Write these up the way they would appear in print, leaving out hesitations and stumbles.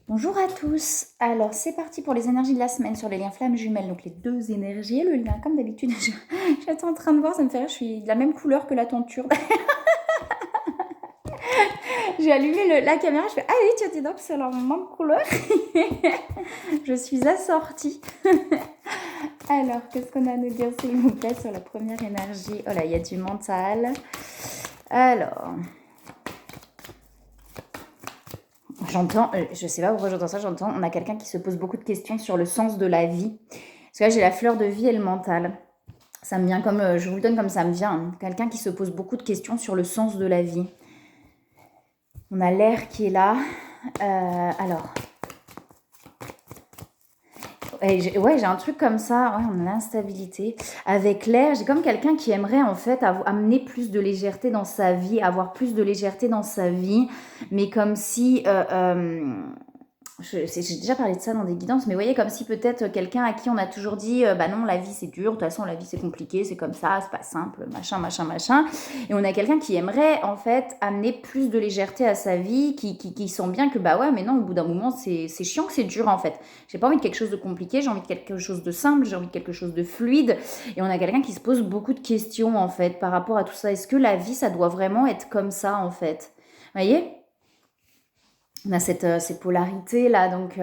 Bonjour à tous. Alors, c'est parti pour les énergies de la semaine sur les liens flammes jumelles. Donc, les deux énergies et le lien, comme d'habitude. J'étais en train de voir, ça me fait rire, je suis de la même couleur que la tenture. J'ai allumé la caméra, je fais ah oui, tiens, dis donc, c'est la même couleur. Je suis assortie. Alors, qu'est-ce qu'on a à nous dire, s'il vous plaît, sur la première énergie? Oh là, il y a du mental. Alors. J'entends, je sais pas pourquoi j'entends ça, on a quelqu'un qui se pose beaucoup de questions sur le sens de la vie. Parce que là, j'ai la fleur de vie et le mental. Ça me vient comme, je vous le donne comme ça me vient, hein. Quelqu'un qui se pose beaucoup de questions sur le sens de la vie. On a l'air qui est là. Alors, j'ai un truc comme ça, ouais, on a l'instabilité. Avec l'air, j'ai comme quelqu'un qui aimerait en fait amener plus de légèreté dans sa vie, avoir plus de légèreté dans sa vie, mais comme si j'ai déjà parlé de ça dans des guidances, mais vous voyez, comme si peut-être quelqu'un à qui on a toujours dit bah non, la vie c'est dur, de toute façon la vie c'est compliqué, c'est comme ça, c'est pas simple, machin, machin, machin. Et on a quelqu'un qui aimerait en fait amener plus de légèreté à sa vie, qui sent bien que bah ouais, mais non, au bout d'un moment c'est chiant, que c'est dur en fait. J'ai pas envie de quelque chose de compliqué, j'ai envie de quelque chose de simple, j'ai envie de quelque chose de fluide. Et on a quelqu'un qui se pose beaucoup de questions en fait par rapport à tout ça. Est-ce que la vie ça doit vraiment être comme ça en fait? Vous voyez? On a cette polarité là, donc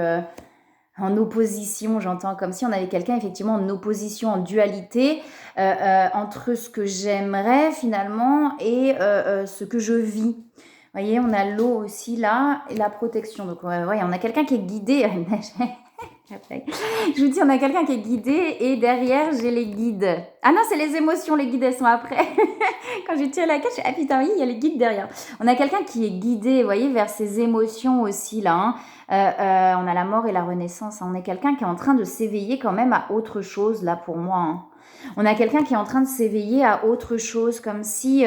en opposition, j'entends comme si on avait quelqu'un effectivement en opposition, en dualité entre ce que j'aimerais finalement et ce que je vis. Vous voyez, on a l'eau aussi là et la protection. Donc ouais, on a quelqu'un qui est guidé. Je vous dis, on a quelqu'un qui est guidé et derrière j'ai les guides. Ah non, c'est les émotions, les guides elles sont après. Quand j'ai tiré la carte, je suis ah putain oui, il y a les guides derrière. On a quelqu'un qui est guidé, vous voyez, vers ses émotions aussi là. Hein. On a la mort et la renaissance. Hein. On est quelqu'un qui est en train de s'éveiller quand même à autre chose là pour moi. Hein. On a quelqu'un qui est en train de s'éveiller à autre chose, comme si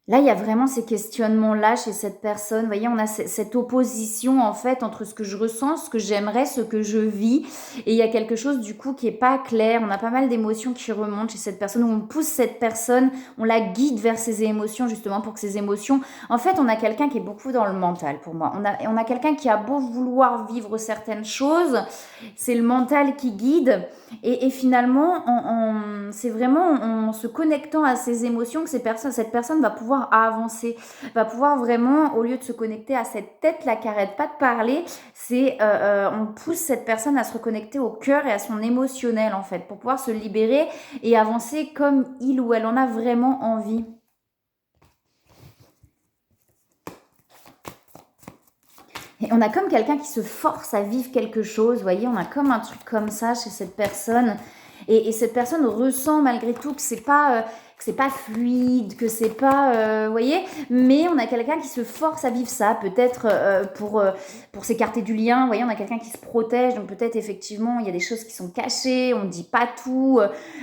là, il y a vraiment ces questionnements-là chez cette personne. Vous voyez, on a cette opposition, en fait, entre ce que je ressens, ce que j'aimerais, ce que je vis. Et il y a quelque chose, du coup, qui est pas clair. On a pas mal d'émotions qui remontent chez cette personne, où on pousse cette personne, on la guide vers ses émotions, justement, pour que ces émotions... En fait, on a quelqu'un qui est beaucoup dans le mental, pour moi. On a quelqu'un qui a beau vouloir vivre certaines choses, c'est le mental qui guide. Et finalement, c'est vraiment en se connectant à ces émotions que cette personne va pouvoir avancer, va pouvoir vraiment, au lieu de se connecter à cette tête-là qui n'arrête pas de parler, on pousse cette personne à se reconnecter au cœur et à son émotionnel en fait, pour pouvoir se libérer et avancer comme il ou elle en a vraiment envie. Et on a comme quelqu'un qui se force à vivre quelque chose, vous voyez, on a comme un truc comme ça chez cette personne. Et cette personne ressent malgré tout que c'est pas fluide, que c'est pas, vous voyez, mais on a quelqu'un qui se force à vivre ça, peut-être pour s'écarter du lien, vous voyez, on a quelqu'un qui se protège, donc peut-être effectivement il y a des choses qui sont cachées, on ne dit pas tout,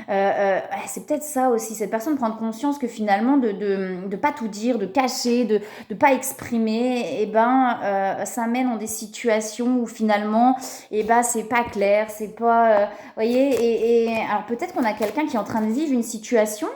c'est peut-être ça aussi, cette personne prend conscience que finalement de pas tout dire, de cacher, de pas exprimer, et ça mène dans des situations où finalement, c'est pas clair, c'est pas, voyez, alors peut-être qu'on a quelqu'un qui est en train de vivre une situation.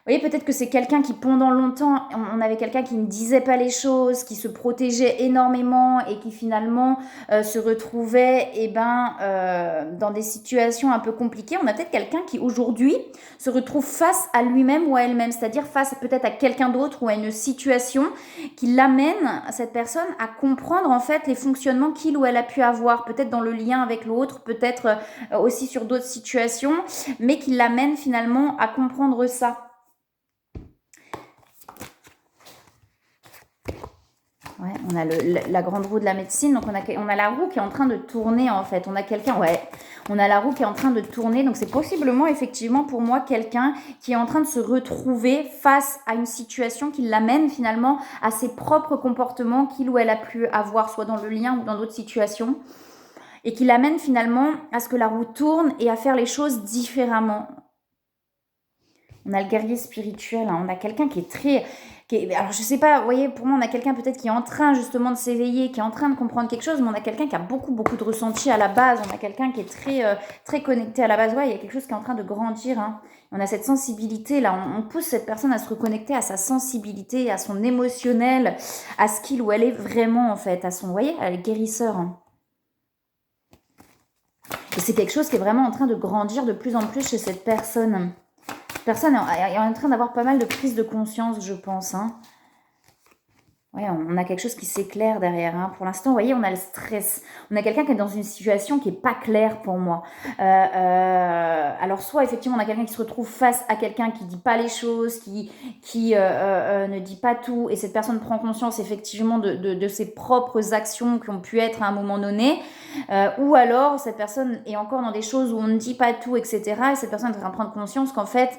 Vous voyez, peut-être que c'est quelqu'un qui, pendant longtemps, on avait quelqu'un qui ne disait pas les choses, qui se protégeait énormément et qui finalement se retrouvait dans des situations un peu compliquées. On a peut-être quelqu'un qui, aujourd'hui, se retrouve face à lui-même ou à elle-même, c'est-à-dire face peut-être à quelqu'un d'autre ou à une situation qui l'amène, cette personne, à comprendre en fait les fonctionnements qu'il ou elle a pu avoir, peut-être dans le lien avec l'autre, peut-être aussi sur d'autres situations, mais qui l'amène finalement à comprendre ça. Ouais, on a la grande roue de la médecine, donc on a la roue qui est en train de tourner en fait. On a quelqu'un, on a la roue qui est en train de tourner, donc c'est possiblement effectivement pour moi quelqu'un qui est en train de se retrouver face à une situation qui l'amène finalement à ses propres comportements qu'il ou elle a pu avoir, soit dans le lien ou dans d'autres situations, et qui l'amène finalement à ce que la roue tourne et à faire les choses différemment. On a le guerrier spirituel, hein. On a quelqu'un qui est très Alors je sais pas, vous voyez, pour moi on a quelqu'un peut-être qui est en train justement de s'éveiller, qui est en train de comprendre quelque chose, mais on a quelqu'un qui a beaucoup de ressenti à la base, on a quelqu'un qui est très connecté à la base, ouais, il y a quelque chose qui est en train de grandir, hein. On a cette sensibilité là, on pousse cette personne à se reconnecter à sa sensibilité, à son émotionnel, à ce qu'il ou elle est vraiment en fait, à son, vous voyez, à le guérisseur, hein. Et c'est quelque chose qui est vraiment en train de grandir de plus en plus chez cette personne. Cette personne est en train d'avoir pas mal de prise de conscience, je pense, hein. Ouais, on a quelque chose qui s'éclaire derrière, hein. Pour l'instant, vous voyez, on a le stress. On a quelqu'un qui est dans une situation qui n'est pas claire pour moi. Alors, soit effectivement, on a quelqu'un qui se retrouve face à quelqu'un qui ne dit pas les choses, qui ne dit pas tout, et cette personne prend conscience effectivement de ses propres actions qui ont pu être à un moment donné. Ou alors, cette personne est encore dans des choses où on ne dit pas tout, etc. Et cette personne est en train de prendre conscience qu'en fait,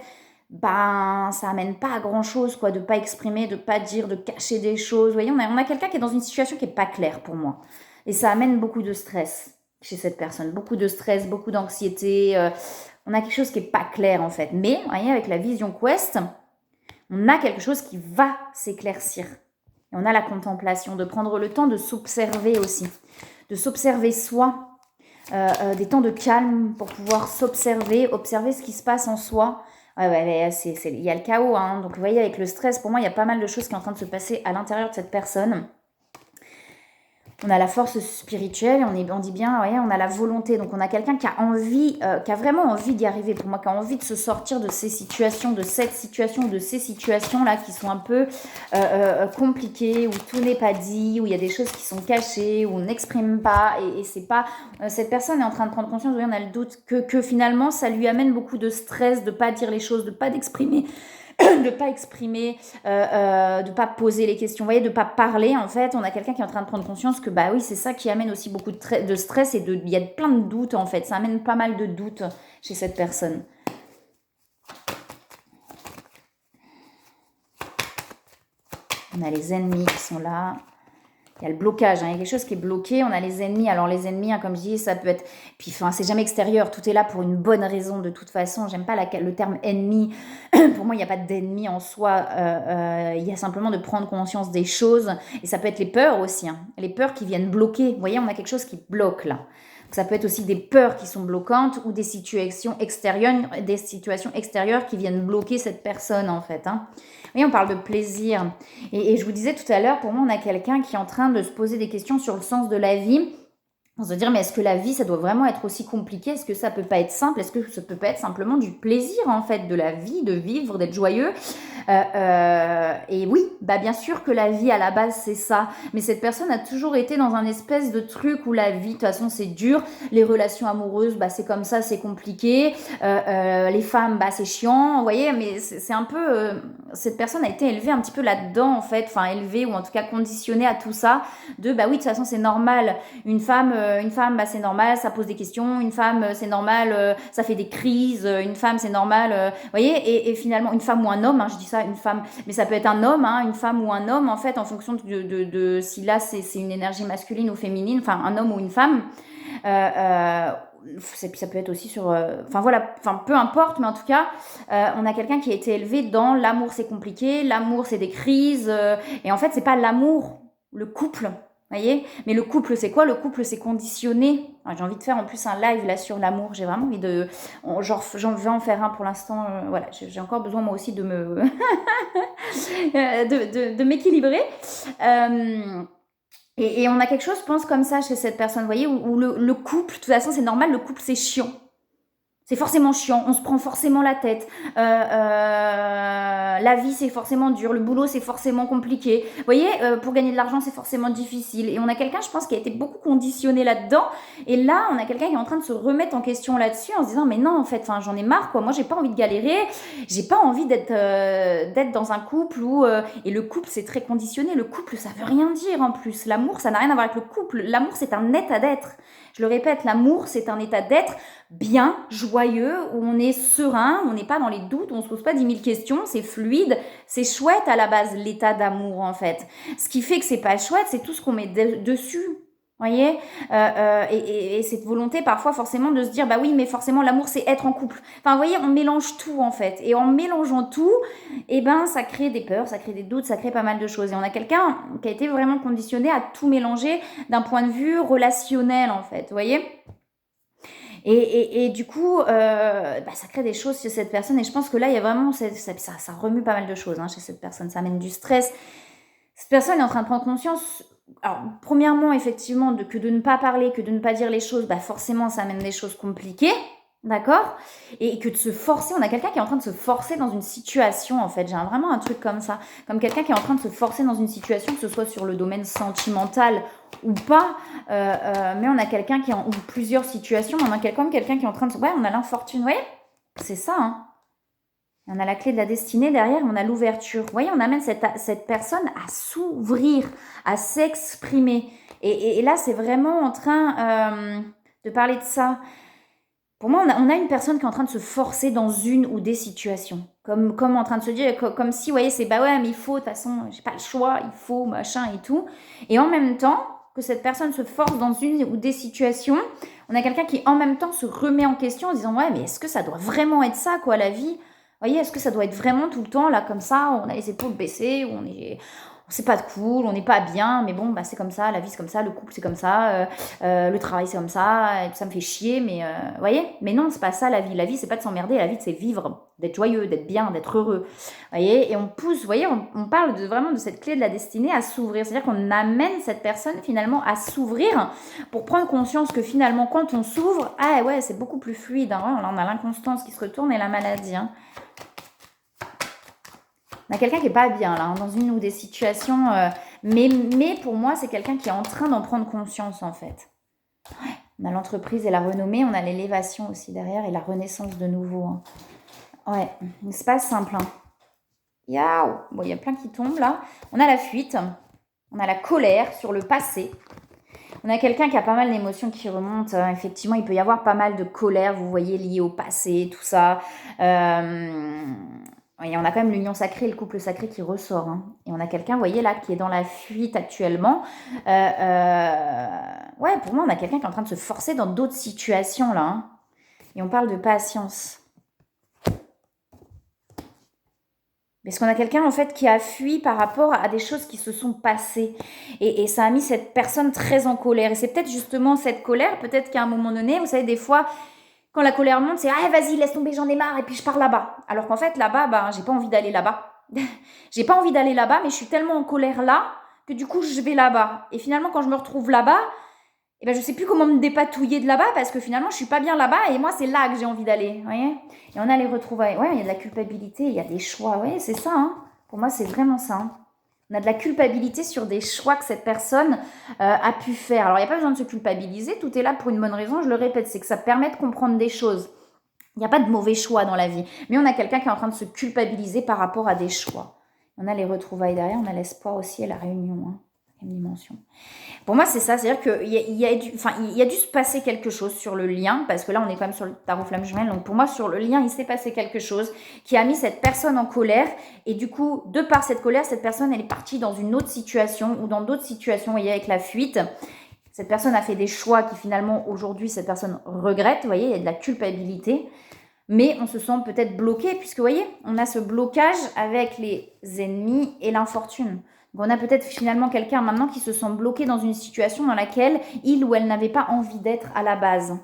ben ça amène pas à grand chose quoi, de pas exprimer, de pas dire, de cacher des choses. Vous voyez, on a quelqu'un qui est dans une situation qui est pas claire pour moi, et ça amène beaucoup de stress chez cette personne, beaucoup de stress, beaucoup d'anxiété. On a quelque chose qui est pas clair en fait, mais vous voyez, avec la vision quest, on a quelque chose qui va s'éclaircir, et on a la contemplation, de prendre le temps de s'observer aussi, de s'observer soi, des temps de calme pour pouvoir s'observer, observer ce qui se passe en soi. Ouais, il y a le chaos, hein. Donc vous voyez, avec le stress, pour moi, il y a pas mal de choses qui sont en train de se passer à l'intérieur de cette personne. On a la force spirituelle, on dit bien, ouais, on a la volonté. Donc on a quelqu'un qui a envie, qui a vraiment envie d'y arriver. Pour moi, qui a envie de se sortir de ces situations, de cette situation, de ces situations-là qui sont un peu compliquées, où tout n'est pas dit, où il y a des choses qui sont cachées, où on n'exprime pas. Et c'est pas... cette personne est en train de prendre conscience, oui, on a le doute que finalement, ça lui amène beaucoup de stress de pas dire les choses, de pas d'exprimer. De pas exprimer, de pas poser les questions, vous voyez, de pas parler. En fait, on a quelqu'un qui est en train de prendre conscience que bah oui, c'est ça qui amène aussi beaucoup de stress, et il y a plein de doutes en fait. Ça amène pas mal de doutes chez cette personne. On a les ennemis qui sont là. Il y a le blocage, hein. Il y a quelque chose qui est bloqué, on a les ennemis. Alors les ennemis, hein, comme je dis, ça peut être... Puis enfin, c'est jamais extérieur, tout est là pour une bonne raison de toute façon. J'aime pas le terme ennemi. Pour moi, il n'y a pas d'ennemi en soi. Il y a simplement de prendre conscience des choses. Et ça peut être les peurs aussi, hein. Les peurs qui viennent bloquer. Vous voyez, on a quelque chose qui bloque là. Donc, ça peut être aussi des peurs qui sont bloquantes, ou des situations extérieures qui viennent bloquer cette personne en fait, hein. Oui, on parle de plaisir. Et je vous disais tout à l'heure, pour moi, on a quelqu'un qui est en train de se poser des questions sur le sens de la vie. On se dire, mais est-ce que la vie, ça doit vraiment être aussi compliqué? Est-ce que ça peut pas être simple? Est-ce que ça peut pas être simplement du plaisir, en fait, de la vie, de vivre, d'être joyeux? Et oui, bah bien sûr que la vie, à la base, c'est ça. Mais cette personne a toujours été dans un espèce de truc où la vie, de toute façon, c'est dur. Les relations amoureuses, bah c'est comme ça, c'est compliqué. Les femmes, bah c'est chiant, vous voyez, mais c'est un peu... cette personne a été élevée un petit peu là-dedans, en fait. Enfin, élevée, ou en tout cas conditionnée à tout ça. Bah oui, de toute façon, c'est normal. Une femme, bah, c'est normal, ça pose des questions. Une femme, c'est normal, ça fait des crises. Une femme, c'est normal. Vous voyez, et finalement, une femme ou un homme, hein, je dis ça, une femme, mais ça peut être un homme, hein, une femme ou un homme, en fait, en fonction de si là, c'est une énergie masculine ou féminine, enfin, un homme ou une femme. Ça peut être aussi sur... Enfin, voilà, enfin, peu importe, mais en tout cas, on a quelqu'un qui a été élevé dans l'amour, c'est compliqué, l'amour, c'est des crises, et en fait, c'est pas l'amour, le couple. Voyez, mais le couple, c'est quoi? Le couple, c'est conditionné. J'ai envie de faire en plus un live là sur l'amour. J'ai vraiment envie de... j'en vais en faire un pour l'instant. Voilà, j'ai encore besoin moi aussi de me... de m'équilibrer. Et on a quelque chose, je pense, comme ça chez cette personne, vous voyez, où le couple, de toute façon, c'est normal, le couple, c'est chiant. C'est forcément chiant, on se prend forcément la tête. La vie, c'est forcément dur. Le boulot, c'est forcément compliqué. Vous voyez, pour gagner de l'argent, c'est forcément difficile. Et on a quelqu'un, je pense, qui a été beaucoup conditionné là-dedans. Et là, on a quelqu'un qui est en train de se remettre en question là-dessus en se disant, mais non, en fait, j'en ai marre, quoi. Moi, j'ai pas envie de galérer. J'ai pas envie d'être dans un couple où... et le couple, c'est très conditionné. Le couple, ça veut rien dire en plus. L'amour, ça n'a rien à voir avec le couple. L'amour, c'est un état d'être. Je le répète, l'amour, c'est un état d'être bien, joyeux, où on est serein, on n'est pas dans les doutes, on ne se pose pas 10 000 questions, c'est fluide, c'est chouette à la base, l'état d'amour en fait. Ce qui fait que c'est pas chouette, c'est tout ce qu'on met dessus. Voyez? Et cette volonté parfois forcément de se dire: «Bah oui, mais forcément l'amour c'est être en couple». Enfin, vous voyez, on mélange tout en fait et en mélangeant tout et ben, ça crée des peurs, ça crée des doutes, ça crée pas mal de choses et on a quelqu'un qui a été vraiment conditionné à tout mélanger d'un point de vue relationnel en fait, vous voyez? Et du coup, bah, ça crée des choses chez cette personne et je pense que là, il y a vraiment ça remue pas mal de choses, hein, chez cette personne. Ça amène du stress. Cette personne est en train de prendre conscience, alors premièrement effectivement de ne pas parler, que de ne pas dire les choses, bah, forcément ça amène des choses compliquées, d'accord? Et que de se forcer, on a quelqu'un qui est en train de se forcer dans une situation en fait, vraiment un truc comme ça, comme quelqu'un qui est en train de se forcer dans une situation, que ce soit sur le domaine sentimental ou pas, mais on a quelqu'un qui est ou plusieurs situations, on a quelqu'un qui est en train de ouais, on a l'infortune, ouais, c'est ça, hein. On a la clé de la destinée derrière, on a l'ouverture. Vous voyez, on amène cette personne à s'ouvrir, à s'exprimer. Et là, c'est vraiment en train de parler de ça. Pour moi, on a une personne qui est en train de se forcer dans une ou des situations. Comme en train de se dire, comme si, vous voyez, c'est bah ouais, mais il faut, de toute façon, j'ai pas le choix, il faut, machin et tout. Et en même temps, que cette personne se force dans une ou des situations, on a quelqu'un qui en même temps se remet en question en disant ouais, mais est-ce que ça doit vraiment être ça, quoi, la vie? Vous voyez, est-ce que ça doit être vraiment tout le temps, là, comme ça, on a les épaules baissées, c'est pas cool, on n'est pas bien, mais bon, bah, c'est comme ça, la vie c'est comme ça, le couple c'est comme ça, le travail c'est comme ça, et ça me fait chier, mais vous voyez, mais non, c'est pas ça la vie. La vie c'est pas de s'emmerder, la vie c'est vivre, d'être joyeux, d'être bien, d'être heureux. Vous voyez, et on pousse, vous voyez, on parle vraiment de cette clé de la destinée à s'ouvrir, c'est-à-dire qu'on amène cette personne finalement à s'ouvrir pour prendre conscience que finalement quand on s'ouvre, ah ouais, c'est beaucoup plus fluide, hein. Ouais, on a l'inconstance qui se retourne et la maladie, hein. On a quelqu'un qui est pas bien là, hein, dans une ou des situations, mais pour moi, c'est quelqu'un qui est en train d'en prendre conscience en fait. On a l'entreprise et la renommée, on a l'élévation aussi derrière et la renaissance de nouveau, hein. Ouais, c'est pas simple, hein. Yaouh! Bon, il y a plein qui tombent là. On a la fuite, on a la colère sur le passé. On a quelqu'un qui a pas mal d'émotions qui remontent. Effectivement, il peut y avoir pas mal de colère, vous voyez, liée au passé, tout ça. Et on a quand même l'union sacrée, le couple sacré qui ressort, hein. Et on a quelqu'un, vous voyez là, qui est dans la fuite actuellement. Ouais, pour moi, on a quelqu'un qui est en train de se forcer dans d'autres situations là, hein. Et on parle de patience. Parce qu'on a quelqu'un en fait qui a fui par rapport à des choses qui se sont passées. Et ça a mis cette personne très en colère. Et c'est peut-être justement cette colère, peut-être qu'à un moment donné, vous savez, des fois, quand la colère monte, c'est ah vas-y, laisse tomber, j'en ai marre, et puis je pars là-bas. Alors qu'en fait, là-bas, ben, j'ai pas envie d'aller là-bas. J'ai pas envie d'aller là-bas, mais je suis tellement en colère là que du coup, je vais là-bas. Et finalement, quand je me retrouve là-bas, et ben je sais plus comment me dépatouiller de là-bas parce que finalement je suis pas bien là-bas et moi c'est là que j'ai envie d'aller, vous voyez. Et on a les retrouvailles, ouais, il y a de la culpabilité, il y a des choix, ouais, c'est ça, hein. Pour moi c'est vraiment ça, hein. On a de la culpabilité sur des choix que cette personne a pu faire. Alors il n'y a pas besoin de se culpabiliser, tout est là pour une bonne raison, je le répète, c'est que ça permet de comprendre des choses. Il n'y a pas de mauvais choix dans la vie, mais on a quelqu'un qui est en train de se culpabiliser par rapport à des choix. On a les retrouvailles derrière, on a l'espoir aussi et la réunion, hein. Quelle dimension. Pour moi, c'est ça, c'est-à-dire qu'il y a dû se passer quelque chose sur le lien, parce que là, on est quand même sur le tarot flamme jumelle, donc pour moi, sur le lien, il s'est passé quelque chose qui a mis cette personne en colère, et du coup, de par cette colère, cette personne, elle est partie dans une autre situation, ou dans d'autres situations, vous voyez, avec la fuite. Cette personne a fait des choix qui finalement, aujourd'hui, cette personne regrette, vous voyez, il y a de la culpabilité, mais on se sent peut-être bloqué, puisque, vous voyez, on a ce blocage avec les ennemis et l'infortune. Donc on a peut-être finalement quelqu'un maintenant qui se sent bloqué dans une situation dans laquelle il ou elle n'avait pas envie d'être à la base.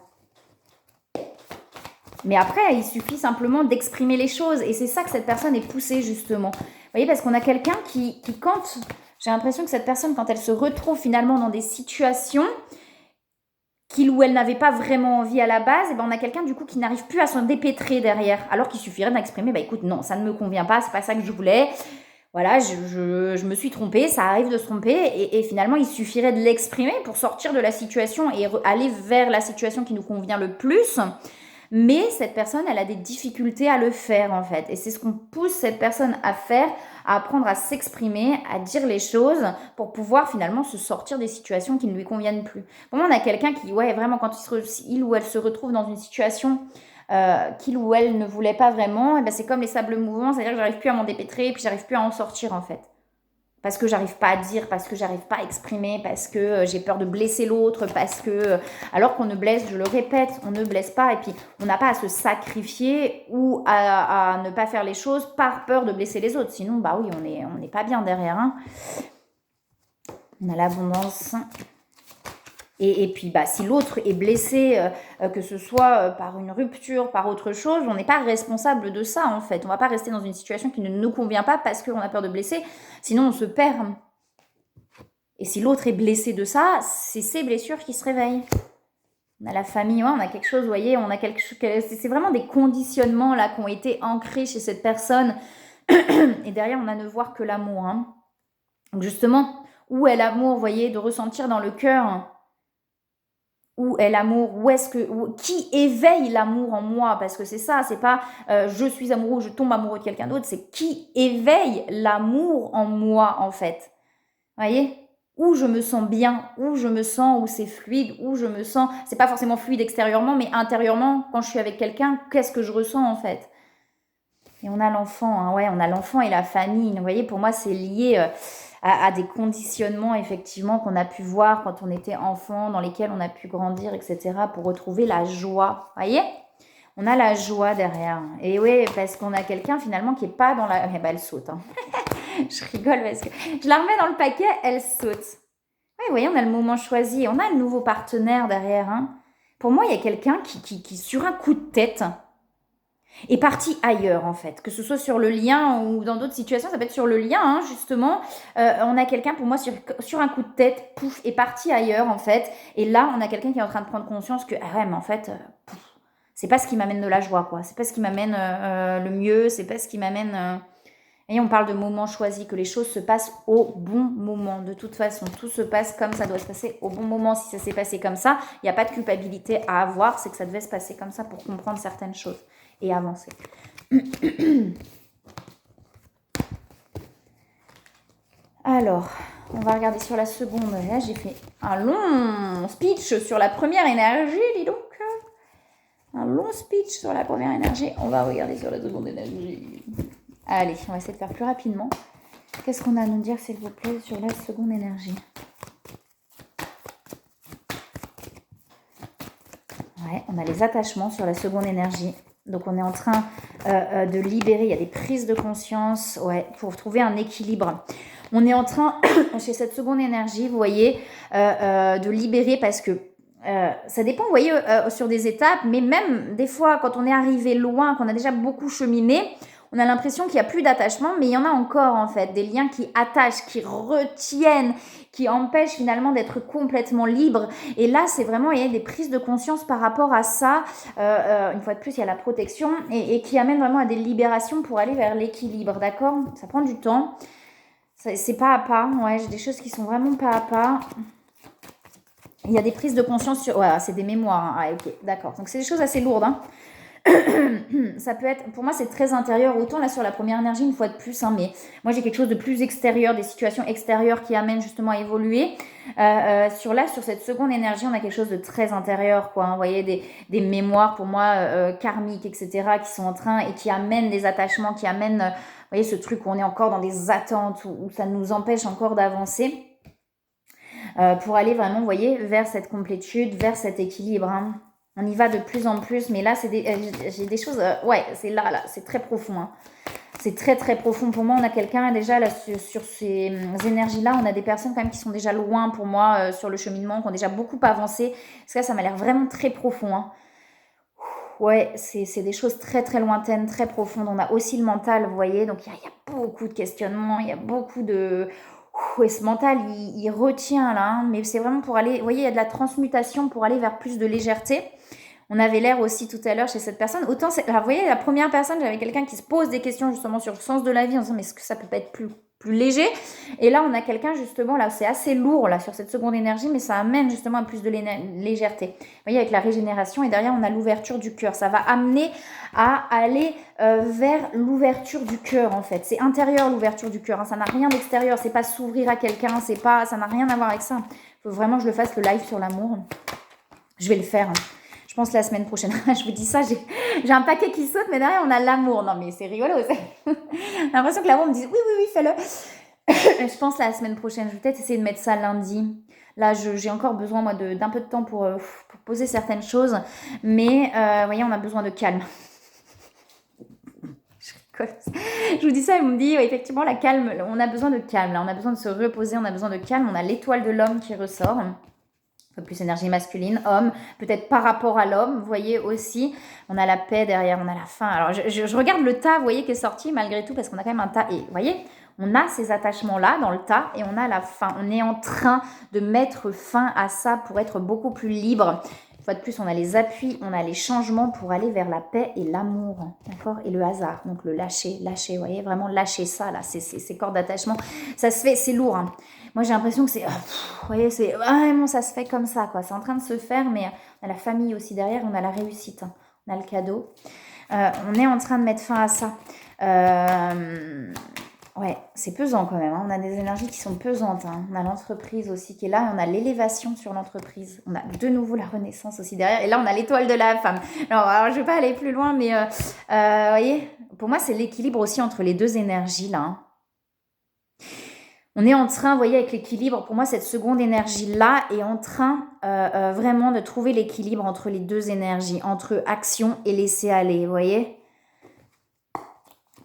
Mais après, il suffit simplement d'exprimer les choses. Et c'est ça que cette personne est poussée, justement. Vous voyez, parce qu'on a quelqu'un qui quand... J'ai l'impression que cette personne, quand elle se retrouve finalement dans des situations qu'il ou elle n'avait pas vraiment envie à la base, et ben on a quelqu'un du coup qui n'arrive plus à s'en dépêtrer derrière. Alors qu'il suffirait d'exprimer, bah écoute, non, ça ne me convient pas, c'est pas ça que je voulais. Voilà, je me suis trompée, ça arrive de se tromper, et finalement, il suffirait de l'exprimer pour sortir de la situation et aller vers la situation qui nous convient le plus. Mais cette personne, elle a des difficultés à le faire, en fait. Et c'est ce qu'on pousse cette personne à faire, à apprendre à s'exprimer, à dire les choses pour pouvoir finalement se sortir des situations qui ne lui conviennent plus. Pour moi, on a quelqu'un qui, ouais, vraiment, quand il ou elle se retrouve dans une situation qu'il ou elle ne voulait pas vraiment, et ben c'est comme les sables mouvants, c'est-à-dire que j'arrive plus à m'en dépêtrer et puis j'arrive plus à en sortir en fait. parce que j'arrive pas à dire, parce que j'arrive pas à exprimer, parce que j'ai peur de blesser l'autre, parce que... alors qu'on ne blesse, je le répète, on ne blesse pas, et puis on n'a pas à se sacrifier ou à ne pas faire les choses par peur de blesser les autres. Sinon, bah oui, on n'est pas bien derrière. Hein. On a l'abondance. Et puis, bah, si l'autre est blessé, que ce soit par une rupture, par autre chose, on n'est pas responsable de ça, en fait. On ne va pas rester dans une situation qui ne nous convient pas parce qu'on a peur de blesser, sinon on se perd. Et si l'autre est blessé de ça, c'est ses blessures qui se réveillent. On a la famille, ouais, on a quelque chose, vous voyez, on a quelque chose, c'est vraiment des conditionnements là qui ont été ancrés chez cette personne. Et derrière, on a ne voir que l'amour. Hein. Donc justement, où est l'amour, vous voyez, de ressentir dans le cœur. Où est l'amour? Qui éveille l'amour en moi? Parce que c'est ça, c'est pas je suis amoureux, je tombe amoureux de quelqu'un d'autre, c'est qui éveille l'amour en moi en fait. Vous voyez? Où je me sens bien, où je me sens, où c'est fluide, où je me sens, c'est pas forcément fluide extérieurement, mais intérieurement, quand je suis avec quelqu'un, qu'est-ce que je ressens en fait? Et on a l'enfant, hein, ouais, on a l'enfant et la famille. Vous voyez, pour moi, c'est lié à des conditionnements, effectivement, qu'on a pu voir quand on était enfant, dans lesquels on a pu grandir, etc., pour retrouver la joie. Vous voyez? On a la joie derrière. Et oui, parce qu'on a quelqu'un, finalement, qui n'est pas dans la... Eh ben, elle saute. Hein. Je rigole parce que je la remets dans le paquet, elle saute. Oui, vous voyez, on a le moment choisi. On a le nouveau partenaire derrière. Hein. Pour moi, il y a quelqu'un qui, sur un coup de tête... est parti ailleurs en fait, que ce soit sur le lien ou dans d'autres situations, ça peut être sur le lien hein, justement, on a quelqu'un pour moi sur un coup de tête, pouf, est parti ailleurs en fait, et là on a quelqu'un qui est en train de prendre conscience que, ah ouais mais en fait, c'est pas ce qui m'amène de la joie quoi, c'est pas ce qui m'amène le mieux, c'est pas ce qui m'amène... Et on parle de moments choisis, que les choses se passent au bon moment. De toute façon, tout se passe comme ça doit se passer au bon moment. Si ça s'est passé comme ça, il n'y a pas de culpabilité à avoir, c'est que ça devait se passer comme ça pour comprendre certaines choses et avancer. Alors, on va regarder sur la seconde. Là, j'ai fait un long speech sur la première énergie, dis donc. Un long speech sur la première énergie. On va regarder sur la seconde énergie. Allez, on va essayer de faire plus rapidement. Qu'est-ce qu'on a à nous dire, s'il vous plaît, sur la seconde énergie? Ouais, on a les attachements sur la seconde énergie. Donc, on est en train de libérer. Il y a des prises de conscience pour trouver un équilibre. On est en train, chez cette seconde énergie, vous voyez, de libérer parce que ça dépend, vous voyez, sur des étapes. Mais même des fois, quand on est arrivé loin, qu'on a déjà beaucoup cheminé, on a l'impression qu'il n'y a plus d'attachement, mais il y en a encore en fait, des liens qui attachent, qui retiennent, qui empêchent finalement d'être complètement libre. Et là, c'est vraiment, il y a des prises de conscience par rapport à ça. Une fois de plus, il y a la protection et qui amène vraiment à des libérations pour aller vers l'équilibre, d'accord? Ça prend du temps. C'est pas à pas, ouais, j'ai des choses qui sont vraiment pas à pas. Il y a des prises de conscience sur... Ouais, c'est des mémoires, hein. Ah, ok, d'accord. Donc, c'est des choses assez lourdes, hein. Ça peut être, pour moi c'est très intérieur, autant là sur la première énergie une fois de plus, hein, mais moi j'ai quelque chose de plus extérieur, des situations extérieures qui amènent justement à évoluer. Sur cette seconde énergie, on a quelque chose de très intérieur, quoi, hein, vous voyez, des mémoires pour moi karmiques, etc., qui sont en train et qui amènent des attachements, qui amènent, vous voyez, ce truc où on est encore dans des attentes, où ça nous empêche encore d'avancer. Pour aller vraiment, vous voyez, vers cette complétude, vers cet équilibre, hein. On y va de plus en plus, mais là, j'ai des choses... ouais, c'est là, c'est très profond. Hein. C'est très, très profond. Pour moi, on a quelqu'un déjà là, sur ces énergies-là, on a des personnes quand même qui sont déjà loin pour moi sur le cheminement, qui ont déjà beaucoup avancé. Parce que là, ça m'a l'air vraiment très profond. Hein. Ouais, c'est des choses très, très lointaines, très profondes. On a aussi le mental, vous voyez. Donc, il y a beaucoup de questionnements, il y a beaucoup de... Et ce mental, il retient là, hein, mais c'est vraiment pour aller... Vous voyez, il y a de la transmutation pour aller vers plus de légèreté. On avait l'air aussi tout à l'heure chez cette personne. Autant, alors, vous voyez, la première personne, j'avais quelqu'un qui se pose des questions justement sur le sens de la vie en disant mais est-ce que ça peut pas être plus léger? Et là, on a quelqu'un justement, là, c'est assez lourd là sur cette seconde énergie, mais ça amène justement à plus de légèreté. Vous voyez, avec la régénération et derrière, on a l'ouverture du cœur. Ça va amener à aller vers l'ouverture du cœur en fait. C'est intérieur l'ouverture du cœur. Hein. Ça n'a rien d'extérieur. C'est pas s'ouvrir à quelqu'un. Ça n'a rien à voir avec ça. Il faut vraiment que je le fasse le live sur l'amour. Je vais le faire. Hein. Je pense la semaine prochaine. Je vous dis ça, j'ai un paquet qui saute, mais derrière, on a l'amour. Non, mais c'est rigolo. J'ai l'impression que l'amour me dit oui, fais-le. Je pense la semaine prochaine, je vais peut-être essayer de mettre ça lundi. Là, j'ai encore besoin, moi, d'un peu de temps pour poser certaines choses. Mais, vous voyez, on a besoin de calme. Je vous dis ça, il me dit, ouais, effectivement, la calme, on a besoin de calme. Là, on a besoin de se reposer, on a besoin de calme. On a l'étoile de l'homme qui ressort. Un peu plus énergie masculine, homme, peut-être par rapport à l'homme, vous voyez aussi, on a la paix derrière, on a la fin. Alors je regarde le tas, vous voyez, qui est sorti malgré tout, parce qu'on a quand même un tas, et vous voyez, on a ces attachements-là dans le tas, et on a la fin. On est en train de mettre fin à ça pour être beaucoup plus libre. Une fois de plus, on a les appuis, on a les changements pour aller vers la paix et l'amour, d'accord, et le hasard, donc le lâcher, vous voyez, vraiment lâcher ça, là, ces cordes d'attachement, ça se fait, c'est lourd, hein. Moi, j'ai l'impression que c'est, vous voyez, c'est vraiment, ça se fait comme ça, quoi. C'est en train de se faire, mais on a la famille aussi derrière, on a la réussite, hein. On a le cadeau. On est en train de mettre fin à ça. Ouais, c'est pesant quand même, hein. On a des énergies qui sont pesantes, hein. On a l'entreprise aussi qui est là, et on a l'élévation sur l'entreprise. On a de nouveau la renaissance aussi derrière, et là, on a l'étoile de la femme. Alors je ne vais pas aller plus loin, mais vous voyez, pour moi, c'est l'équilibre aussi entre les deux énergies, là, hein. On est en train, vous voyez, avec l'équilibre, pour moi, cette seconde énergie-là est en train vraiment de trouver l'équilibre entre les deux énergies, entre action et laisser aller, vous voyez,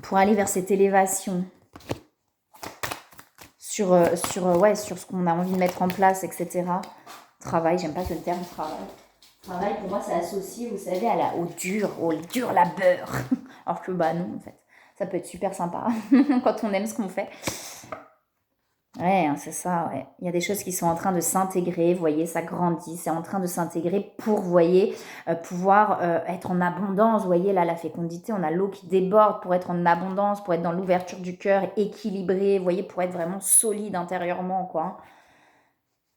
pour aller vers cette élévation sur ce qu'on a envie de mettre en place, etc. Travail, j'aime pas ce terme, travail. Travail, pour moi, c'est associé, vous savez, au dur labeur. Alors que, bah non, en fait, ça peut être super sympa quand on aime ce qu'on fait. Ouais, hein, c'est ça, ouais. Il y a des choses qui sont en train de s'intégrer, vous voyez, ça grandit, c'est en train de s'intégrer pour, vous voyez, pouvoir être en abondance, vous voyez, là, la fécondité, on a l'eau qui déborde pour être en abondance, pour être dans l'ouverture du cœur, équilibré, vous voyez, pour être vraiment solide intérieurement, quoi, hein.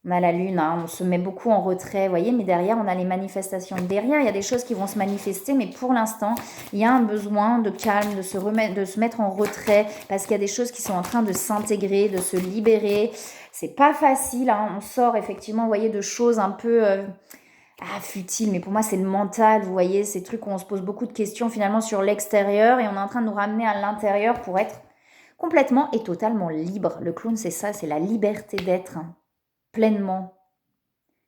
On a la lune, hein, on se met beaucoup en retrait, vous voyez, mais derrière, on a les manifestations. Derrière, il y a des choses qui vont se manifester, mais pour l'instant, il y a un besoin de calme, de se mettre en retrait, parce qu'il y a des choses qui sont en train de s'intégrer, de se libérer. C'est pas facile, hein. On sort effectivement, vous voyez, de choses un peu futiles, mais pour moi, c'est le mental, vous voyez, ces trucs où on se pose beaucoup de questions finalement sur l'extérieur, et on est en train de nous ramener à l'intérieur pour être complètement et totalement libre. Le clown, c'est ça, c'est la liberté d'être, hein, pleinement,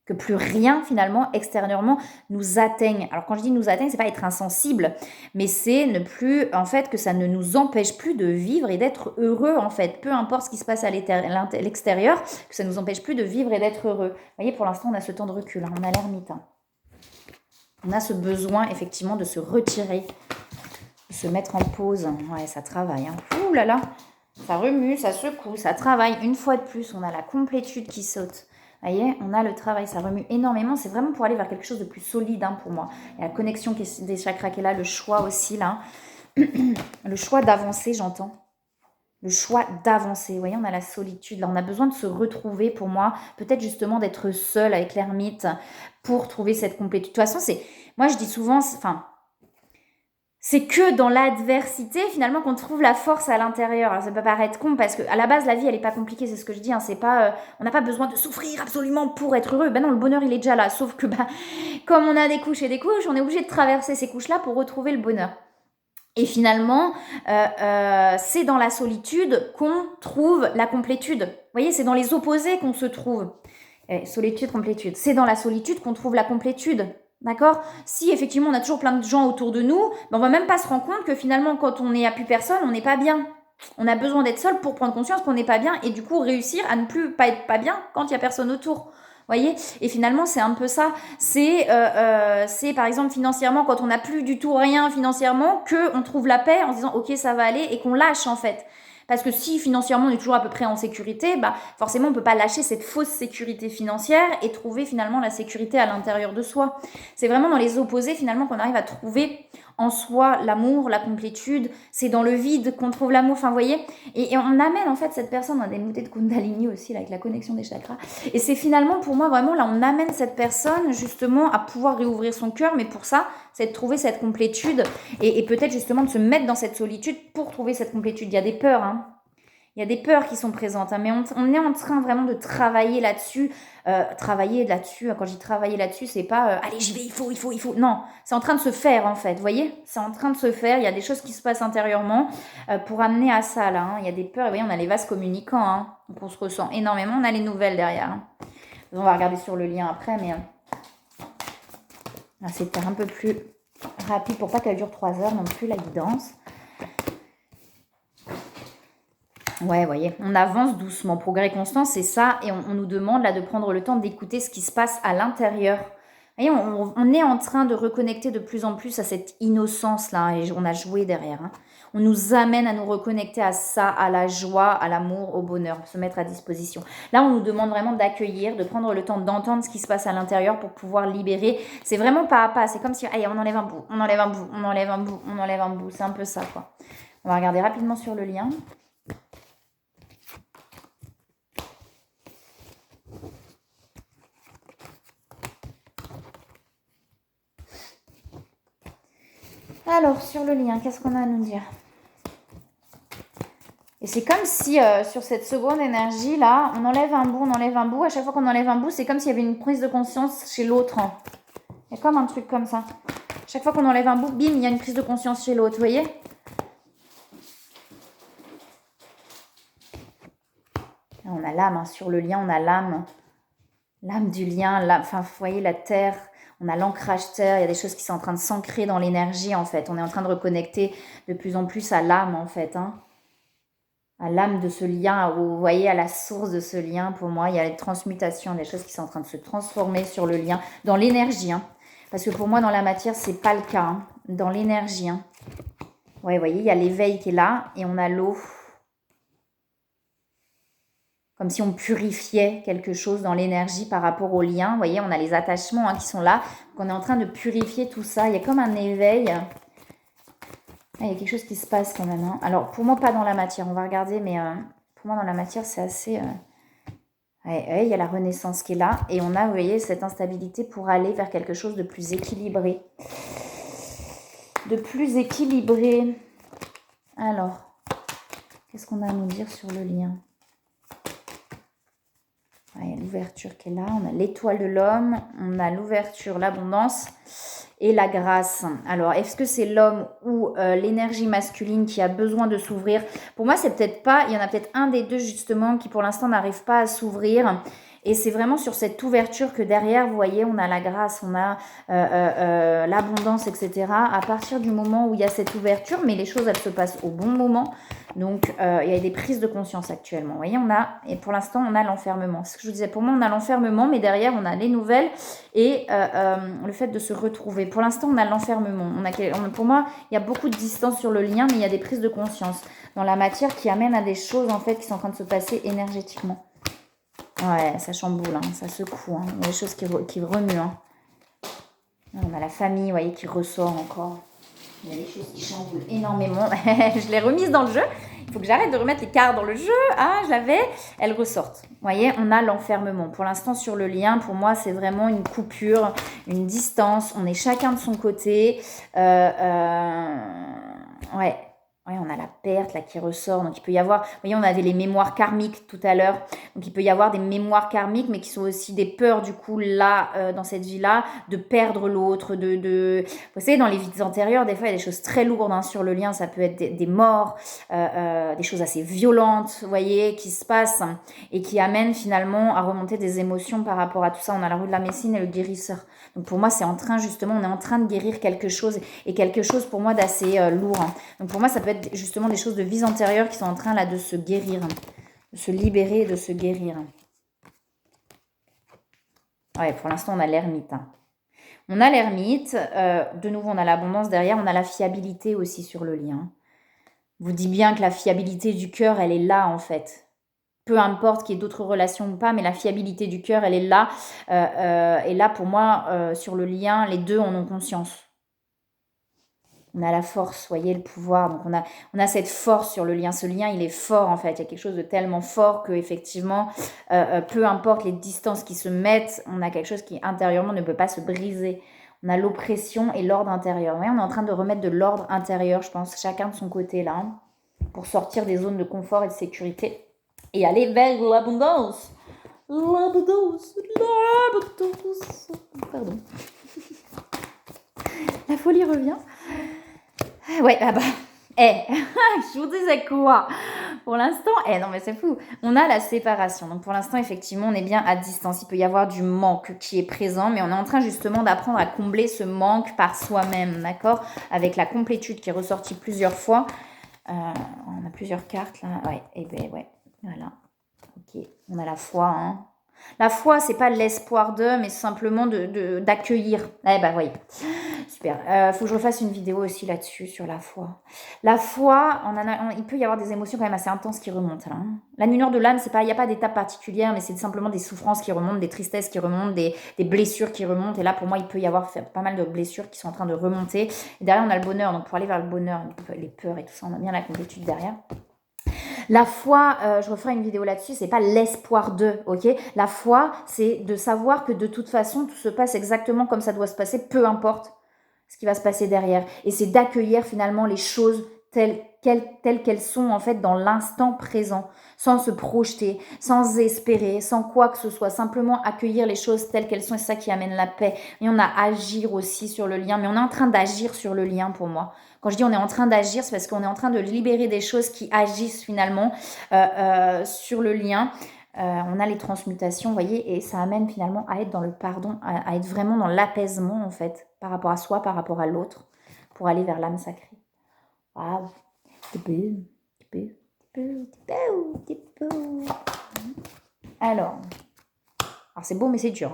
que plus rien finalement extérieurement nous atteigne. Alors quand je dis nous atteigne, c'est pas être insensible, mais c'est ne plus, en fait, que ça ne nous empêche plus de vivre et d'être heureux, en fait, peu importe ce qui se passe à l'extérieur, que ça nous empêche plus de vivre et d'être heureux. Vous voyez, pour l'instant, on a ce temps de recul, hein, on a l'ermite, hein. On a ce besoin effectivement de se retirer, de se mettre en pause. Ouais, ça travaille, hein. Ouh là là, ça remue, ça secoue, ça travaille. Une fois de plus, on a la complétude qui saute. Vous voyez, on a le travail, ça remue énormément. C'est vraiment pour aller vers quelque chose de plus solide, hein, pour moi. Il y a la connexion des chakras qui est là, le choix aussi, là. Le choix d'avancer, j'entends. Le choix d'avancer. Vous voyez, on a la solitude. Là, on a besoin de se retrouver, pour moi. Peut-être justement d'être seul avec l'ermite pour trouver cette complétude. De toute façon, moi, je dis souvent... C'est que dans l'adversité, finalement, qu'on trouve la force à l'intérieur. Alors, ça peut paraître con, parce qu'à la base, la vie, elle n'est pas compliquée, c'est ce que je dis, hein. C'est pas, on n'a pas besoin de souffrir absolument pour être heureux. Ben non, le bonheur, il est déjà là. Sauf que, comme on a des couches et des couches, on est obligé de traverser ces couches-là pour retrouver le bonheur. Et finalement, c'est dans la solitude qu'on trouve la complétude. Vous voyez, c'est dans les opposés qu'on se trouve. Solitude, complétude. C'est dans la solitude qu'on trouve la complétude. D'accord? Si effectivement on a toujours plein de gens autour de nous, on va même pas se rendre compte que finalement quand on n'est à plus personne, on n'est pas bien. On a besoin d'être seul pour prendre conscience qu'on n'est pas bien et du coup réussir à ne plus pas être pas bien quand il y a personne autour. Voyez? Et finalement c'est un peu ça. C'est par exemple financièrement, quand on n'a plus du tout rien financièrement, qu'on trouve la paix en se disant ok ça va aller et qu'on lâche en fait. Parce que si financièrement on est toujours à peu près en sécurité, forcément on ne peut pas lâcher cette fausse sécurité financière et trouver finalement la sécurité à l'intérieur de soi. C'est vraiment dans les opposés finalement qu'on arrive à trouver en soi l'amour, la complétude. C'est dans le vide qu'on trouve l'amour, enfin vous voyez. Et on amène en fait cette personne dans des montées de Kundalini aussi, là, avec la connexion des chakras. Et c'est finalement pour moi vraiment là on amène cette personne justement à pouvoir réouvrir son cœur, mais pour ça c'est de trouver cette complétude et peut-être justement de se mettre dans cette solitude pour trouver cette complétude. Il y a des peurs, hein. Il y a des peurs qui sont présentes, hein, mais on est en train vraiment de travailler là-dessus. Quand j'ai travaillé là-dessus, c'est pas allez, j'y vais, il faut. Non, c'est en train de se faire en fait, vous voyez? C'est en train de se faire. Il y a des choses qui se passent intérieurement pour amener à ça là. Hein. Il y a des peurs. Vous voyez, on a les vases communicants, hein, donc on se ressent énormément. On a les nouvelles derrière. Hein. On va regarder sur le lien après, mais c'est de faire un peu plus rapide pour pas qu'elle dure 3 heures non plus la guidance. Ouais, vous voyez, on avance doucement. Progrès constant, c'est ça. Et on nous demande là de prendre le temps d'écouter ce qui se passe à l'intérieur. Vous voyez, on est en train de reconnecter de plus en plus à cette innocence-là. Et on a joué derrière. Hein. On nous amène à nous reconnecter à ça, à la joie, à l'amour, au bonheur, se mettre à disposition. Là, on nous demande vraiment d'accueillir, de prendre le temps d'entendre ce qui se passe à l'intérieur pour pouvoir libérer. C'est vraiment pas à pas. C'est comme si, allez, on enlève un bout, on enlève un bout, on enlève un bout, on enlève un bout. C'est un peu ça, quoi. On va regarder rapidement sur le lien. Alors, sur le lien, qu'est-ce qu'on a à nous dire? Et c'est comme si, sur cette seconde énergie, là, on enlève un bout, on enlève un bout. À chaque fois qu'on enlève un bout, c'est comme s'il y avait une prise de conscience chez l'autre. Il y a comme un truc comme ça. Chaque fois qu'on enlève un bout, bim, il y a une prise de conscience chez l'autre, vous voyez? Là, on a l'âme, hein, sur le lien, on a l'âme. L'âme du lien, enfin, vous voyez, la terre, on a l'ancrage terre, il y a des choses qui sont en train de s'ancrer dans l'énergie, en fait. On est en train de reconnecter de plus en plus à l'âme, en fait, hein. À l'âme de ce lien, vous voyez, à la source de ce lien, pour moi, il y a les transmutations, des choses qui sont en train de se transformer sur le lien, dans l'énergie, hein. Parce que pour moi, dans la matière, c'est pas le cas, hein. Dans l'énergie, hein. Ouais, vous voyez, il y a l'éveil qui est là, et on a l'eau. Comme si on purifiait quelque chose dans l'énergie par rapport au lien. Vous voyez, on a les attachements, hein, qui sont là. Donc on est en train de purifier tout ça. Il y a comme un éveil. Il y a quelque chose qui se passe quand même. Hein. Alors, pour moi, pas dans la matière. On va regarder, mais pour moi, dans la matière, c'est assez... il y a la renaissance qui est là. Et on a, vous voyez, cette instabilité pour aller vers quelque chose de plus équilibré. De plus équilibré. Alors, qu'est-ce qu'on a à nous dire sur le lien ? Il y a l'ouverture qui est là, on a l'étoile de l'homme, on a l'ouverture, l'abondance et la grâce. Alors, est-ce que c'est l'homme ou l'énergie masculine qui a besoin de s'ouvrir? Pour moi, c'est peut-être pas, il y en a peut-être un des deux justement qui pour l'instant n'arrive pas à s'ouvrir. Et c'est vraiment sur cette ouverture que derrière, vous voyez, on a la grâce, on a l'abondance, etc. À partir du moment où il y a cette ouverture, mais les choses, elles se passent au bon moment. Donc, il y a des prises de conscience actuellement. Vous voyez, et pour l'instant, on a l'enfermement. C'est ce que je vous disais, pour moi, on a l'enfermement, mais derrière, on a les nouvelles et le fait de se retrouver. Pour l'instant, on a l'enfermement. Pour moi, il y a beaucoup de distance sur le lien, mais il y a des prises de conscience dans la matière qui amènent à des choses, en fait, qui sont en train de se passer énergétiquement. Ouais, ça chamboule, hein, ça secoue. Hein. Il y a des choses qui remuent. Hein. On a la famille, vous voyez, qui ressort encore. Il y a des choses qui chamboulent énormément. Je l'ai remise dans le jeu. Il faut que j'arrête de remettre les cartes dans le jeu. Ah, je l'avais. Elles ressortent. Vous voyez, on a l'enfermement. Pour l'instant, sur le lien, pour moi, c'est vraiment une coupure, une distance. On est chacun de son côté. Ouais. Ouais, on a la perte là qui ressort. Donc, il peut y avoir... Vous voyez, on avait les mémoires karmiques tout à l'heure. Donc, il peut y avoir des mémoires karmiques, mais qui sont aussi des peurs, du coup, là, dans cette vie-là, de perdre l'autre, Vous savez, dans les vies antérieures, des fois, il y a des choses très lourdes, hein, sur le lien. Ça peut être des morts, des choses assez violentes, vous voyez, qui se passent et qui amènent finalement à remonter des émotions par rapport à tout ça. On a la rue de la Messine et le guérisseur. Donc, pour moi, on est en train de guérir quelque chose, et quelque chose, pour moi, d'assez lourd. Hein. Donc, pour moi, ça peut être justement des choses de vies antérieures qui sont en train là de se guérir, de se libérer et de se guérir. Ouais, pour l'instant, on a l'ermite. Hein. On a l'ermite, de nouveau, on a l'abondance derrière, on a la fiabilité aussi sur le lien. Vous dites bien que la fiabilité du cœur, elle est là en fait. Peu importe qu'il y ait d'autres relations ou pas, mais la fiabilité du cœur, elle est là. Et là, pour moi, sur le lien, les deux en ont conscience. On a la force, voyez, le pouvoir. Donc, on a cette force sur le lien. Ce lien, il est fort, en fait. Il y a quelque chose de tellement fort que, effectivement, peu importe les distances qui se mettent, on a quelque chose qui, intérieurement, ne peut pas se briser. On a l'oppression et l'ordre intérieur. Voyez, on est en train de remettre de l'ordre intérieur, je pense, chacun de son côté, là. pour sortir des zones de confort et de sécurité et aller vers l'abondance. L'abondance. Pardon. La folie revient. Ouais, ah bah. Je vous disais quoi? Pour l'instant, non mais c'est fou. On a la séparation. Donc pour l'instant, effectivement, on est bien à distance. Il peut y avoir du manque qui est présent, mais on est en train justement d'apprendre à combler ce manque par soi-même, d'accord? Avec la complétude qui est ressortie plusieurs fois. On a plusieurs cartes là. Ouais, et ben ouais, voilà. Ok, on a la foi, hein. La foi, c'est pas l'espoir de, mais simplement d'accueillir. Bah voyez. Super. Faut que je refasse une vidéo aussi là-dessus, sur la foi. La foi, il peut y avoir des émotions quand même assez intenses qui remontent. Là, hein. La lumière de l'âme, il n'y a pas d'étape particulière, mais c'est simplement des souffrances qui remontent, des tristesses qui remontent, des blessures qui remontent. Et là, pour moi, il peut y avoir pas mal de blessures qui sont en train de remonter. Et derrière, on a le bonheur. Donc, pour aller vers le bonheur, les peurs et tout ça, on a bien la complétude derrière. La foi, je referai une vidéo là-dessus, c'est pas l'espoir de, ok? La foi, c'est de savoir que de toute façon, tout se passe exactement comme ça doit se passer, peu importe ce qui va se passer derrière. Et c'est d'accueillir finalement les choses telles qu'elles sont en fait dans l'instant présent, sans se projeter, sans espérer, sans quoi que ce soit, simplement accueillir les choses telles qu'elles sont, et c'est ça qui amène la paix. Et on a à agir aussi sur le lien, mais on est en train d'agir sur le lien pour moi. Quand je dis on est en train d'agir, c'est parce qu'on est en train de libérer des choses qui agissent finalement sur le lien. On a les transmutations, vous voyez, et ça amène finalement à être dans le pardon, à être vraiment dans l'apaisement en fait, par rapport à soi, par rapport à l'autre, pour aller vers l'âme sacrée. Waouh. Alors c'est beau mais c'est dur.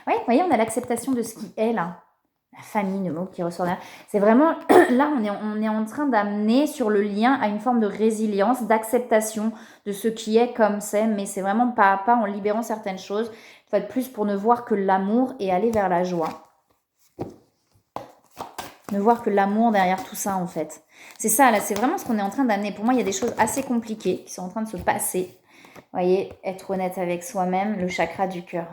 Oui, vous voyez, on a l'acceptation de ce qui est là. La famille, le mot qui ressort là. C'est vraiment, là, on est en train d'amener sur le lien à une forme de résilience, d'acceptation de ce qui est comme c'est, mais c'est vraiment pas à pas en libérant certaines choses. Il faut être plus pour ne voir que l'amour et aller vers la joie. Ne voir que l'amour derrière tout ça, en fait. C'est ça, là, c'est vraiment ce qu'on est en train d'amener. Pour moi, il y a des choses assez compliquées qui sont en train de se passer. Vous voyez, être honnête avec soi-même, le chakra du cœur.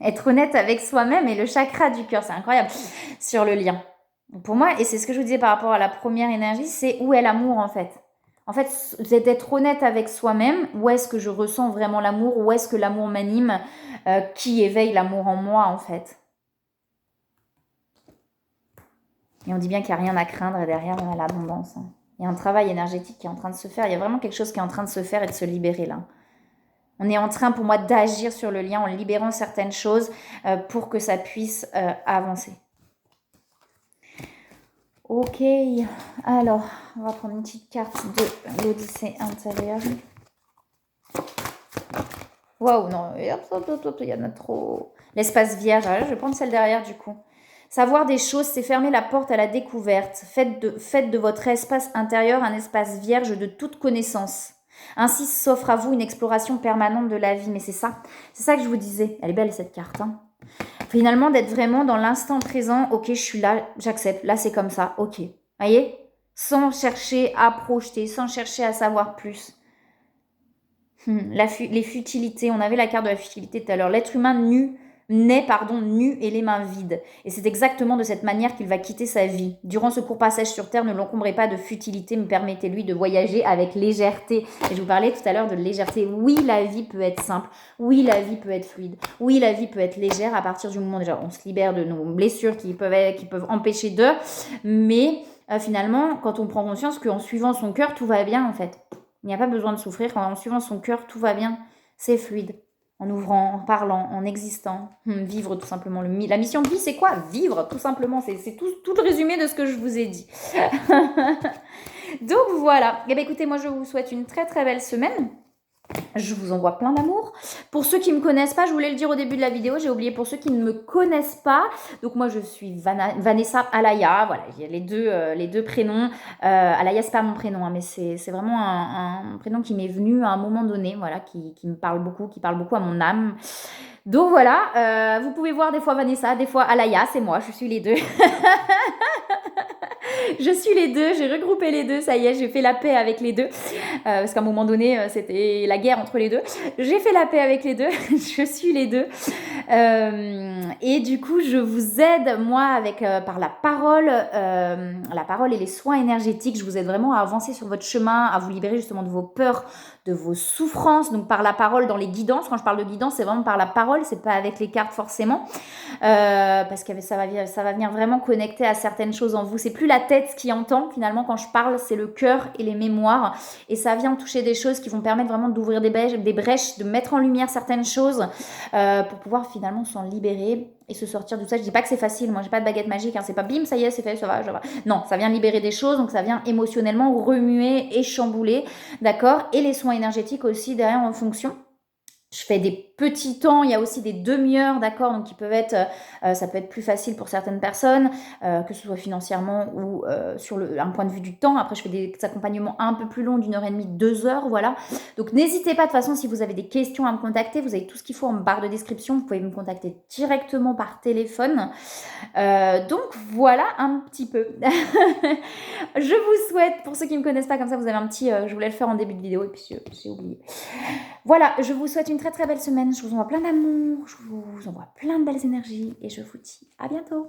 Être honnête avec soi-même et le chakra du cœur, c'est incroyable, sur le lien. Pour moi, et c'est ce que je vous disais par rapport à la première énergie, c'est où est l'amour en fait. En fait, c'est d'être honnête avec soi-même, où est-ce que je ressens vraiment l'amour, où est-ce que l'amour m'anime, qui éveille l'amour en moi en fait. Et on dit bien qu'il n'y a rien à craindre et derrière on a l'abondance. Hein. Il y a un travail énergétique qui est en train de se faire, il y a vraiment quelque chose qui est en train de se faire et de se libérer là. On est en train, pour moi, d'agir sur le lien en libérant certaines choses pour que ça puisse avancer. Ok, alors, on va prendre une petite carte de l'Odyssée intérieure. Waouh, non, il y en a trop. L'espace vierge, je vais prendre celle derrière du coup. Savoir des choses, c'est fermer la porte à la découverte. Faites de votre espace intérieur un espace vierge de toute connaissance. Ainsi s'offre à vous une exploration permanente de la vie. Mais c'est ça que je vous disais. Elle est belle cette carte. Hein. Finalement, d'être vraiment dans l'instant présent. Ok, je suis là, j'accepte. Là, c'est comme ça. Ok. Voyez? Sans chercher à projeter, sans chercher à savoir plus. Les futilités. On avait la carte de la futilité tout à l'heure. L'être humain nu et les mains vides. Et c'est exactement de cette manière qu'il va quitter sa vie. Durant ce court passage sur Terre, ne l'encombrez pas de futilité, mais permettez-lui de voyager avec légèreté. Et je vous parlais tout à l'heure de légèreté. Oui, la vie peut être simple. Oui, la vie peut être fluide. Oui, la vie peut être légère à partir du moment déjà on se libère de nos blessures qui peuvent empêcher d'eux. Mais finalement, quand on prend conscience qu'en suivant son cœur, tout va bien en fait. Il n'y a pas besoin de souffrir. En suivant son cœur, tout va bien. C'est fluide. En ouvrant, en parlant, en existant, vivre tout simplement. La mission de vie, c'est quoi? Vivre, tout simplement. C'est tout le résumé de ce que je vous ai dit. Donc voilà. Eh bien, écoutez, moi, je vous souhaite une très très belle semaine. Je vous envoie plein d'amour. Pour ceux qui ne me connaissent pas, je voulais le dire au début de la vidéo, j'ai oublié pour ceux qui ne me connaissent pas. Donc moi, je suis Vanessa Alaya. Voilà, il y a les deux prénoms. Alaya, c'est pas mon prénom, hein, mais c'est vraiment un prénom qui m'est venu à un moment donné, voilà, qui me parle beaucoup, qui parle beaucoup à mon âme. Donc voilà, vous pouvez voir des fois Vanessa, des fois Alaya, c'est moi, je suis les deux. Je suis les deux, j'ai regroupé les deux, ça y est, j'ai fait la paix avec les deux. Parce qu'à un moment donné, c'était la guerre entre les deux. J'ai fait la paix avec les deux, je suis les deux. Et du coup, je vous aide, moi, avec par la parole et les soins énergétiques. Je vous aide vraiment à avancer sur votre chemin, à vous libérer justement de vos peurs, de vos souffrances. Donc par la parole dans les guidances. Quand je parle de guidance, c'est vraiment par la parole, c'est pas avec les cartes forcément. Parce que ça va venir vraiment connecter à certaines choses en vous. C'est plus la tête qui entend finalement quand je parle, c'est le cœur et les mémoires. Et ça vient toucher des choses qui vont permettre vraiment d'ouvrir des brèches, de mettre en lumière certaines choses pour pouvoir finalement s'en libérer et se sortir de tout ça. Je dis pas que c'est facile, moi j'ai pas de baguette magique, hein. C'est pas bim, ça y est, c'est fait, ça va. Non, ça vient libérer des choses, donc ça vient émotionnellement remuer et chambouler, d'accord. Et les soins énergétiques aussi derrière en fonction. Je fais des petits temps, il y a aussi des demi-heures, d'accord, donc qui peuvent être, ça peut être plus facile pour certaines personnes, que ce soit financièrement ou sur un point de vue du temps. Après, je fais des accompagnements un peu plus longs, d'1h30, 2 heures, voilà. Donc, n'hésitez pas, de toute façon, si vous avez des questions à me contacter, vous avez tout ce qu'il faut en barre de description. Vous pouvez me contacter directement par téléphone. Donc, voilà un petit peu. Je vous souhaite, pour ceux qui ne me connaissent pas, comme ça, vous avez un petit, je voulais le faire en début de vidéo et puis j'ai oublié. Voilà, je vous souhaite une très très belle semaine. Je vous envoie plein d'amour, je vous envoie plein de belles énergies et je vous dis à bientôt.